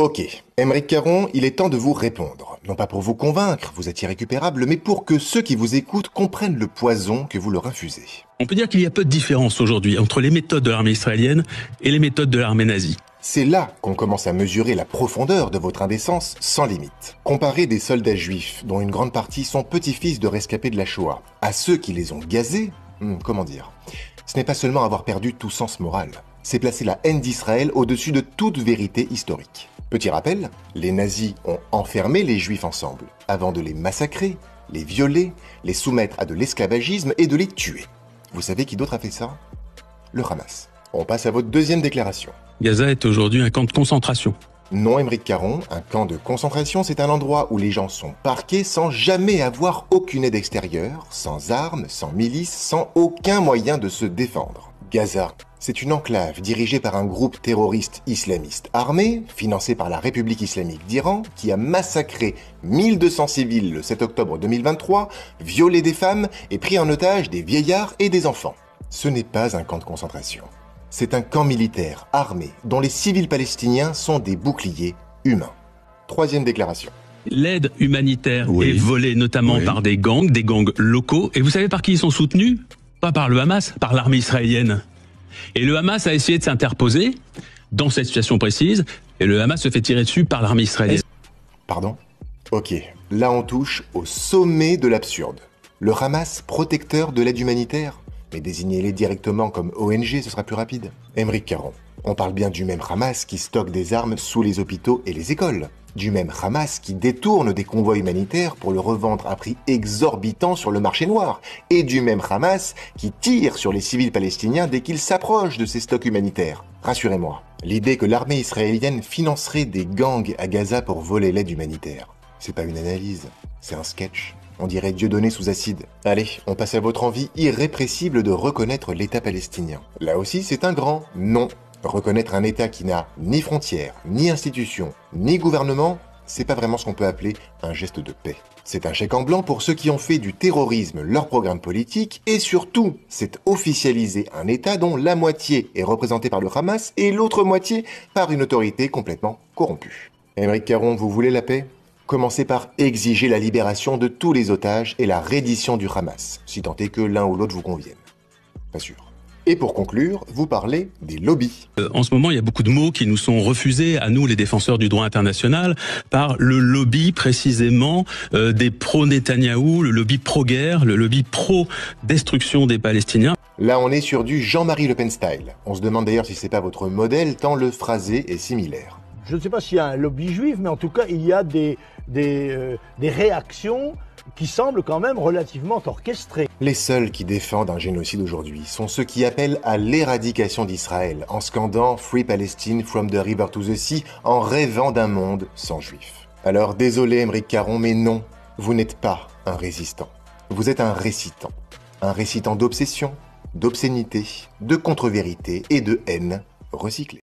Ok, Aymeric Caron, il est temps de vous répondre. Non pas pour vous convaincre, vous êtes irrécupérable, mais pour que ceux qui vous écoutent comprennent le poison que vous leur infusez. On peut dire qu'il y a peu de différence aujourd'hui entre les méthodes de l'armée israélienne et les méthodes de l'armée nazie. C'est là qu'on commence à mesurer la profondeur de votre indécence sans limite. Comparez des soldats juifs, dont une grande partie sont petits-fils de rescapés de la Shoah, à ceux qui les ont gazés, comment dire, ce n'est pas seulement avoir perdu tout sens moral, c'est placer la haine d'Israël au-dessus de toute vérité historique. Petit rappel, les nazis ont enfermé les juifs ensemble, avant de les massacrer, les violer, les soumettre à de l'esclavagisme et de les tuer. Vous savez qui d'autre a fait ça? Le Hamas. On passe à votre deuxième déclaration. Gaza est aujourd'hui un camp de concentration. Non, Aymeric Caron, un camp de concentration, c'est un endroit où les gens sont parqués sans jamais avoir aucune aide extérieure, sans armes, sans milices, sans aucun moyen de se défendre. Gaza, c'est une enclave dirigée par un groupe terroriste islamiste armé, financé par la République islamique d'Iran, qui a massacré 1200 civils le 7 octobre 2023, violé des femmes et pris en otage des vieillards et des enfants. Ce n'est pas un camp de concentration. C'est un camp militaire armé dont les civils palestiniens sont des boucliers humains. Troisième déclaration. L'aide humanitaire est volée notamment par des gangs locaux. Et vous savez par qui ils sont soutenus? Pas par le Hamas, par l'armée israélienne. Et le Hamas a essayé de s'interposer dans cette situation précise, et le Hamas se fait tirer dessus par l'armée israélienne. Pardon? Ok, là on touche au sommet de l'absurde. Le Hamas, protecteur de l'aide humanitaire? Mais désignez-les directement comme ONG, ce sera plus rapide. Aymeric Caron, on parle bien du même Hamas qui stocke des armes sous les hôpitaux et les écoles. Du même Hamas qui détourne des convois humanitaires pour le revendre à prix exorbitant sur le marché noir. Et du même Hamas qui tire sur les civils palestiniens dès qu'ils s'approchent de ces stocks humanitaires. Rassurez-moi, l'idée que l'armée israélienne financerait des gangs à Gaza pour voler l'aide humanitaire, c'est pas une analyse, c'est un sketch. On dirait Dieudonné sous acide. Allez, on passe à votre envie irrépressible de reconnaître l'État palestinien. Là aussi, c'est un grand non. Reconnaître un État qui n'a ni frontières, ni institutions, ni gouvernement, c'est pas vraiment ce qu'on peut appeler un geste de paix. C'est un chèque en blanc pour ceux qui ont fait du terrorisme leur programme politique et surtout, c'est officialiser un État dont la moitié est représentée par le Hamas et l'autre moitié par une autorité complètement corrompue. Aymeric Caron, vous voulez la paix ? Commencez par exiger la libération de tous les otages et la reddition du Hamas, si tant est que l'un ou l'autre vous convienne. Pas sûr. Et pour conclure, vous parlez des lobbies. En ce moment, il y a beaucoup de mots qui nous sont refusés, à nous les défenseurs du droit international, par le lobby précisément des pro-Netanyahou, le lobby pro-guerre, le lobby pro-destruction des Palestiniens. Là, on est sur du Jean-Marie Le Pen style. On se demande d'ailleurs si c'est pas votre modèle, tant le phrasé est similaire. Je ne sais pas s'il y a un lobby juif, mais en tout cas, il y a des réactions qui semblent quand même relativement orchestrées. Les seuls qui défendent un génocide aujourd'hui sont ceux qui appellent à l'éradication d'Israël, en scandant « Free Palestine from the river to the sea », en rêvant d'un monde sans juifs. Alors désolé Aymeric Caron, mais non, vous n'êtes pas un résistant. Vous êtes un récitant d'obsession, d'obscénité, de contre-vérité et de haine recyclée.